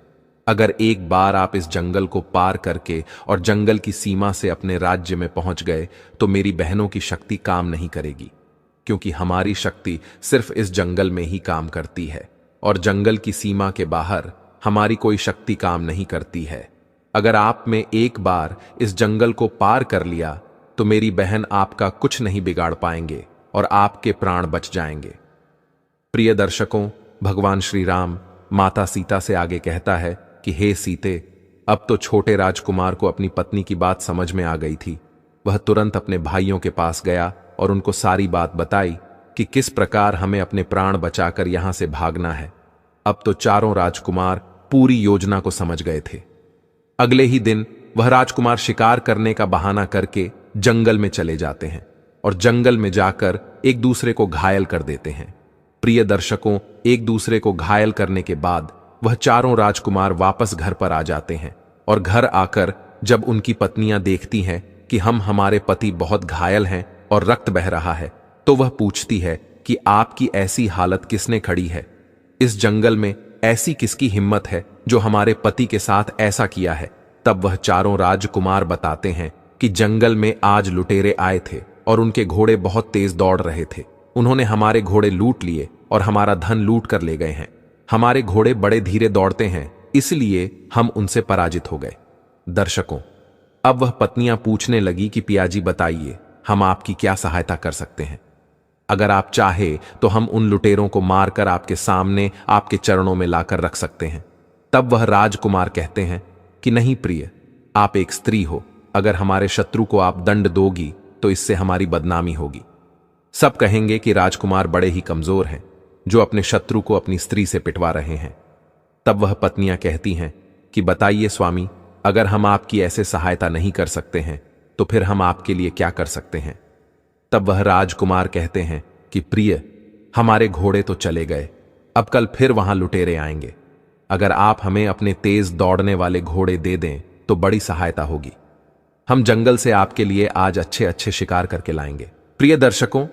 अगर एक बार आप इस जंगल को पार करके और जंगल की सीमा से अपने राज्य में पहुंच गए तो मेरी बहनों की शक्ति काम नहीं करेगी, क्योंकि हमारी शक्ति सिर्फ इस जंगल में ही काम करती है और जंगल की सीमा के बाहर हमारी कोई शक्ति काम नहीं करती है। अगर आप में एक बार इस जंगल को पार कर लिया तो मेरी बहन आपका कुछ नहीं बिगाड़ पाएंगे और आपके प्राण बच जाएंगे। प्रिय दर्शकों, भगवान श्री राम माता सीता से आगे कहता है कि हे सीते, अब तो छोटे राजकुमार को अपनी पत्नी की बात समझ में आ गई थी। वह तुरंत अपने भाइयों के पास गया और उनको सारी बात बताई कि किस प्रकार हमें अपने प्राण बचाकर यहां से भागना है। अब तो चारों राजकुमार पूरी योजना को समझ गए थे। अगले ही दिन वह राजकुमार शिकार करने का बहाना करके जंगल में चले जाते हैं और जंगल में जाकर एक दूसरे को घायल कर देते हैं। प्रिय दर्शकों, एक दूसरे को घायल करने के बाद वह चारों राजकुमार वापस घर पर आ जाते हैं और घर आकर जब उनकी पत्नियां देखती हैं कि हमारे पति बहुत घायल हैं और रक्त बह रहा है, तो वह पूछती है कि आपकी ऐसी हालत किसने खड़ी है? इस जंगल में ऐसी किसकी हिम्मत है जो हमारे पति के साथ ऐसा किया है? तब वह चारों राजकुमार बताते हैं कि जंगल में आज लुटेरे आए थे और उनके घोड़े बहुत तेज दौड़ रहे थे। उन्होंने हमारे घोड़े लूट लिए और हमारा धन लूट कर ले गए हैं। हमारे घोड़े बड़े धीरे दौड़ते हैं, इसलिए हम उनसे पराजित हो गए। दर्शकों, अब वह पत्नियां पूछने लगी कि पियाजी बताइए, हम आपकी क्या सहायता कर सकते हैं? अगर आप चाहे तो हम उन लुटेरों को मारकर आपके सामने आपके चरणों में लाकर रख सकते हैं। तब वह राजकुमार कहते हैं कि नहीं प्रिय, आप एक स्त्री हो, अगर हमारे शत्रु को आप दंड दोगी तो इससे हमारी बदनामी होगी। सब कहेंगे कि राजकुमार बड़े ही कमजोर हैं जो अपने शत्रु को अपनी स्त्री से पिटवा रहे हैं। तब वह पत्नियां कहती हैं कि बताइए स्वामी, अगर हम आपकी ऐसे सहायता नहीं कर सकते हैं तो फिर हम आपके लिए क्या कर सकते हैं? तब वह राजकुमार कहते हैं कि प्रिय, हमारे घोड़े तो चले गए, अब कल फिर वहां लुटेरे आएंगे। अगर आप हमें अपने तेज दौड़ने वाले घोड़े दे दें तो बड़ी सहायता होगी। हम जंगल से आपके लिए आज अच्छे अच्छे शिकार करके लाएंगे। प्रिय दर्शकों,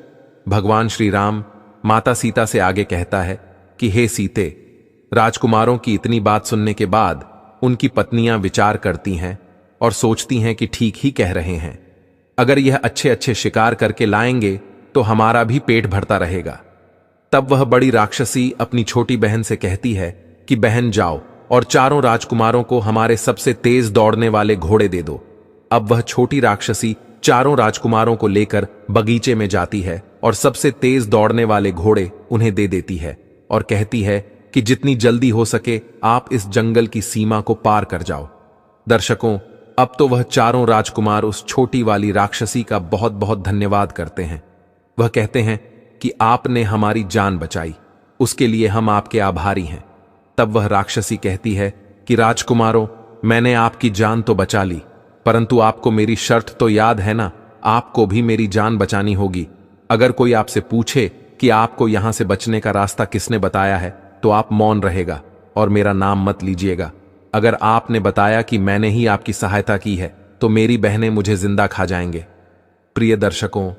भगवान श्री राम माता सीता से आगे कहता है कि हे सीते, राजकुमारों की इतनी बात सुनने के बाद उनकी पत्नियां विचार करती हैं और सोचती हैं कि ठीक ही कह रहे हैं। अगर यह अच्छे अच्छे शिकार करके लाएंगे तो हमारा भी पेट भरता रहेगा। तब वह बड़ी राक्षसी अपनी छोटी बहन से कहती है कि बहन जाओ और चारों राजकुमारों को हमारे सबसे तेज दौड़ने वाले घोड़े दे दो। अब वह छोटी राक्षसी चारों राजकुमारों को लेकर बगीचे में जाती है और सबसे तेज दौड़ने वाले घोड़े उन्हें दे देती है और कहती है कि जितनी जल्दी हो सके आप इस जंगल की सीमा को पार कर जाओ। दर्शकों, अब तो वह चारों राजकुमार उस छोटी वाली राक्षसी का बहुत बहुत धन्यवाद करते हैं। वह कहते हैं कि आपने हमारी जान बचाई, उसके लिए हम आपके आभारी हैं। तब वह राक्षसी कहती है कि राजकुमारों, मैंने आपकी जान तो बचा ली, परंतु आपको मेरी शर्त तो याद है ना? आपको भी मेरी जान बचानी होगी। अगर कोई आपसे पूछे कि आपको यहां से बचने का रास्ता किसने बताया है तो आप मौन रहेगा और मेरा नाम मत लीजिएगा। अगर आपने बताया कि मैंने ही आपकी सहायता की है तो मेरी बहनें मुझे जिंदा खा जाएंगे। प्रिय दर्शकों,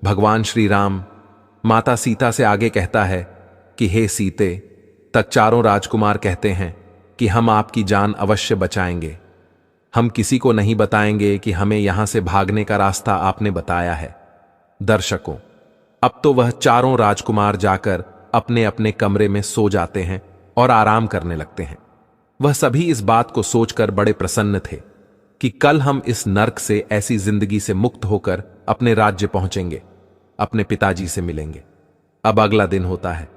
भगवान श्री राम माता सीता से आगे कहता है कि हे सीते, तक चारों राजकुमार कहते हैं कि हम आपकी जान अवश्य बचाएंगे। हम किसी को नहीं बताएंगे कि हमें यहां से भागने का रास्ता आपने बताया है। दर्शकों, अब तो वह चारों राजकुमार जाकर अपने अपने कमरे में सो जाते हैं और आराम करने लगते हैं। वह सभी इस बात को सोचकर बड़े प्रसन्न थे कि कल हम इस नर्क से, ऐसी जिंदगी से मुक्त होकर अपने राज्य पहुंचेंगे, अपने पिताजी से मिलेंगे। अब अगला दिन होता है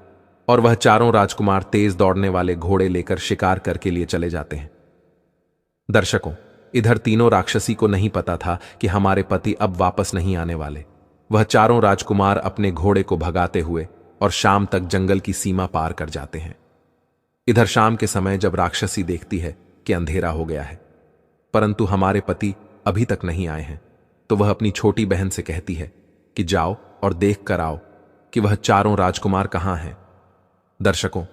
और वह चारों राजकुमार तेज दौड़ने वाले घोड़े लेकर शिकार करके लिए चले जाते हैं। दर्शकों, इधर तीनों राक्षसी को नहीं पता था कि हमारे पति अब वापस नहीं आने वाले। वह चारों राजकुमार अपने घोड़े को भगाते हुए और शाम तक जंगल की सीमा पार कर जाते हैं। इधर शाम के समय जब राक्षसी देखती है कि अंधेरा हो गया है परंतु हमारे पति अभी तक नहीं आए हैं, तो वह अपनी छोटी बहन से कहती है कि जाओ और देख कर आओ कि वह चारों राजकुमार कहां हैं। दर्शकों,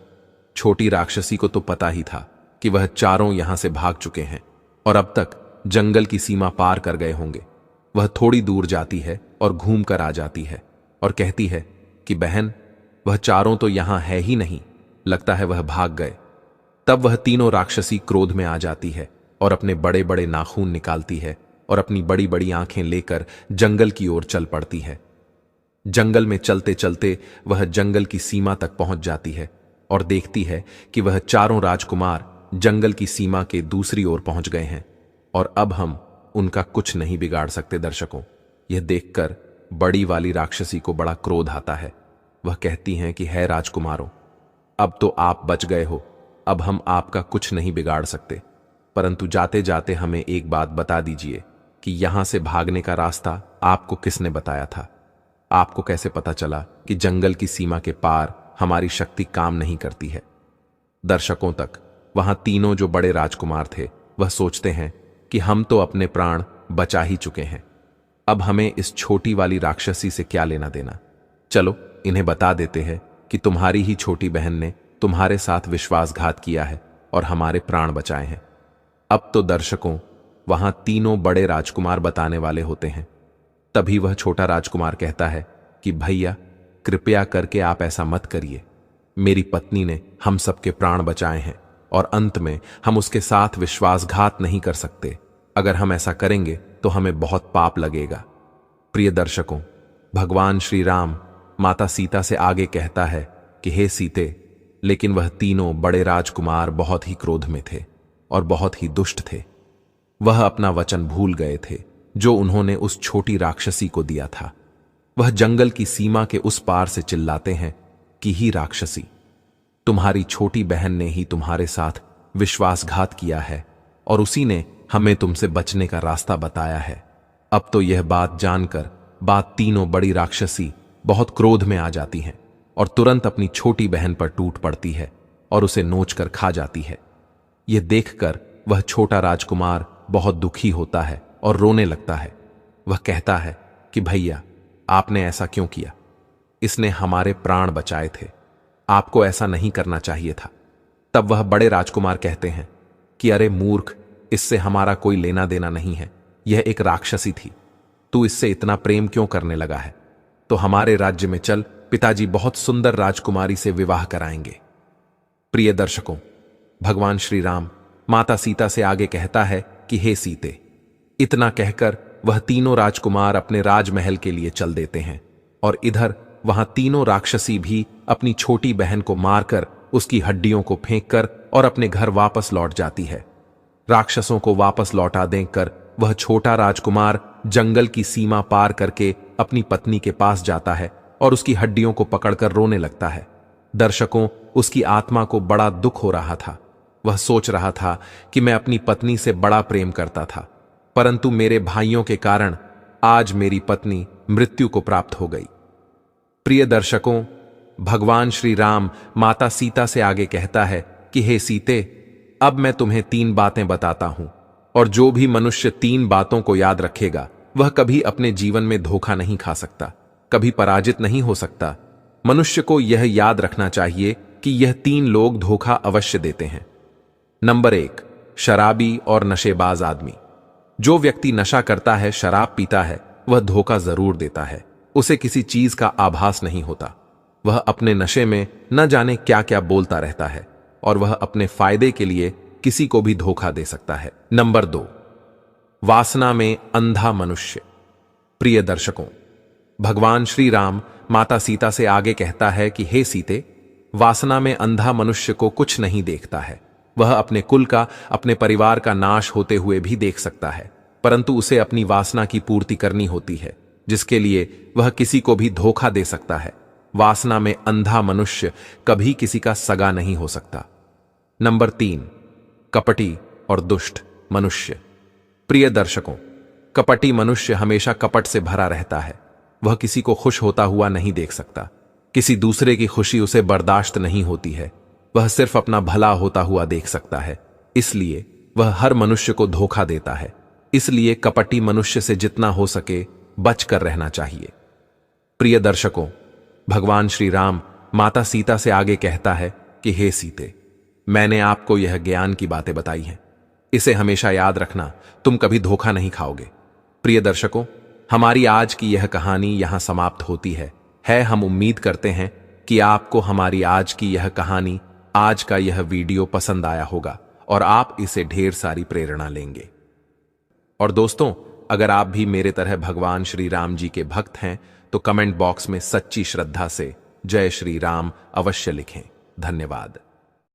छोटी राक्षसी को तो पता ही था कि वह चारों यहां से भाग चुके हैं और अब तक जंगल की सीमा पार कर गए होंगे। वह थोड़ी दूर जाती है और घूम कर आ जाती है और कहती है कि बहन, वह चारों तो यहां है ही नहीं, लगता है वह भाग गए। तब वह तीनों राक्षसी क्रोध में आ जाती है और अपने बड़े बड़े नाखून निकालती है और अपनी बड़ी बड़ी आंखें लेकर जंगल की ओर चल पड़ती है। जंगल में चलते चलते वह जंगल की सीमा तक पहुंच जाती है और देखती है कि वह चारों राजकुमार जंगल की सीमा के दूसरी ओर पहुंच गए हैं और अब हम उनका कुछ नहीं बिगाड़ सकते। दर्शकों, यह देखकर बड़ी वाली राक्षसी को बड़ा क्रोध आता है। वह कहती हैं कि है राजकुमारों, अब तो आप बच गए हो, अब हम आपका कुछ नहीं बिगाड़ सकते, परंतु जाते जाते हमें एक बात बता दीजिए कि यहां से भागने का रास्ता आपको किसने बताया था? आपको कैसे पता चला कि जंगल की सीमा के पार हमारी शक्ति काम नहीं करती है? दर्शकों तक वहां तीनों जो बड़े राजकुमार थे वह सोचते हैं कि हम तो अपने प्राण बचा ही चुके हैं, अब हमें इस छोटी वाली राक्षसी से क्या लेना देना। चलो इन्हें बता देते हैं कि तुम्हारी ही छोटी बहन ने तुम्हारे साथ विश्वासघात किया है और हमारे प्राण बचाए हैं। अब तो दर्शकों, वहां तीनों बड़े राजकुमार बताने वाले होते हैं। तभी वह छोटा राजकुमार कहता है कि भैया, कृपया करके आप ऐसा मत करिए। मेरी पत्नी ने हम सबके प्राण बचाए हैं और अंत में हम उसके साथ विश्वासघात नहीं कर सकते। अगर हम ऐसा करेंगे तो हमें बहुत पाप लगेगा। प्रिय दर्शकों, भगवान श्री राम माता सीता से आगे कहता है कि हे सीते, लेकिन वह तीनों बड़े राजकुमार बहुत ही क्रोध में थे और बहुत ही दुष्ट थे। वह अपना वचन भूल गए थे जो उन्होंने उस छोटी राक्षसी को दिया था। वह जंगल की सीमा के उस पार से चिल्लाते हैं कि ही राक्षसी, तुम्हारी छोटी बहन ने ही तुम्हारे साथ विश्वासघात किया है और उसी ने हमें तुमसे बचने का रास्ता बताया है। अब तो यह बात जानकर बात तीनों बड़ी राक्षसी बहुत क्रोध में आ जाती हैं और तुरंत अपनी छोटी बहन पर टूट पड़ती है और उसे नोचकर खा जाती है। यह देखकर वह छोटा राजकुमार बहुत दुखी होता है और रोने लगता है। वह कहता है कि भैया, आपने ऐसा क्यों किया? इसने हमारे प्राण बचाए थे, आपको ऐसा नहीं करना चाहिए था। तब वह बड़े राजकुमार कहते हैं कि अरे मूर्ख, इससे हमारा कोई लेना देना नहीं है, यह एक राक्षसी थी, तू इससे इतना प्रेम क्यों करने लगा है? तो हमारे राज्य में चल, पिताजी बहुत सुंदर राजकुमारी से विवाह कराएंगे। प्रिय दर्शकों, भगवान श्री राम माता सीता से आगे कहता है कि हे सीते, इतना कहकर वह तीनों राजकुमार अपने राजमहल के लिए चल देते हैं और इधर वहां तीनों राक्षसी भी अपनी छोटी बहन को मारकर उसकी हड्डियों को फेंककर और अपने घर वापस लौट जाती है। राक्षसों को वापस लौटा देकर वह छोटा राजकुमार जंगल की सीमा पार करके अपनी पत्नी के पास जाता है और उसकी हड्डियों को पकड़कर रोने लगता है। दर्शकों, उसकी आत्मा को बड़ा दुख हो रहा था। वह सोच रहा था कि मैं अपनी पत्नी से बड़ा प्रेम करता था, परंतु मेरे भाइयों के कारण आज मेरी पत्नी मृत्यु को प्राप्त हो गई। प्रिय दर्शकों, भगवान श्री राम माता सीता से आगे कहता है कि हे सीते, अब मैं तुम्हें 3 बातें बताता हूं और जो भी मनुष्य 3 बातों को याद रखेगा वह कभी अपने जीवन में धोखा नहीं खा सकता, कभी पराजित नहीं हो सकता। मनुष्य को यह याद रखना चाहिए कि यह 3 लोग धोखा अवश्य देते हैं। नंबर 1, शराबी और नशेबाज आदमी। जो व्यक्ति नशा करता है, शराब पीता है, वह धोखा जरूर देता है। उसे किसी चीज का आभास नहीं होता। वह अपने नशे में न जाने क्या क्या बोलता रहता है और वह अपने फायदे के लिए किसी को भी धोखा दे सकता है। नंबर 2, वासना में अंधा मनुष्य। प्रिय दर्शकों, भगवान श्री राम माता सीता से आगे कहता है कि हे सीते, वासना में अंधा मनुष्य को कुछ नहीं देखता है। वह अपने कुल का, अपने परिवार का नाश होते हुए भी देख सकता है, परंतु उसे अपनी वासना की पूर्ति करनी होती है, जिसके लिए वह किसी को भी धोखा दे सकता है। वासना में अंधा मनुष्य कभी किसी का सगा नहीं हो सकता। नंबर 3, कपटी और दुष्ट मनुष्य। प्रिय दर्शकों, कपटी मनुष्य हमेशा कपट से भरा रहता है। वह किसी को खुश होता हुआ नहीं देख सकता। किसी दूसरे की खुशी उसे बर्दाश्त नहीं होती है। वह सिर्फ अपना भला होता हुआ देख सकता है, इसलिए वह हर मनुष्य को धोखा देता है। इसलिए कपटी मनुष्य से जितना हो सके बचकर रहना चाहिए। प्रिय दर्शकों, भगवान श्री राम माता सीता से आगे कहता है कि हे सीते, मैंने आपको यह ज्ञान की बातें बताई हैं, इसे हमेशा याद रखना, तुम कभी धोखा नहीं खाओगे। प्रिय दर्शकों, हमारी आज की यह कहानी यहां समाप्त होती है। हम उम्मीद करते हैं कि आपको हमारी आज की यह कहानी, आज का यह वीडियो पसंद आया होगा और आप इसे ढेर सारी प्रेरणा लेंगे। और दोस्तों, अगर आप भी मेरे तरह भगवान श्री राम जी के भक्त हैं तो कमेंट बॉक्स में सच्ची श्रद्धा से जय श्री राम अवश्य लिखें। धन्यवाद।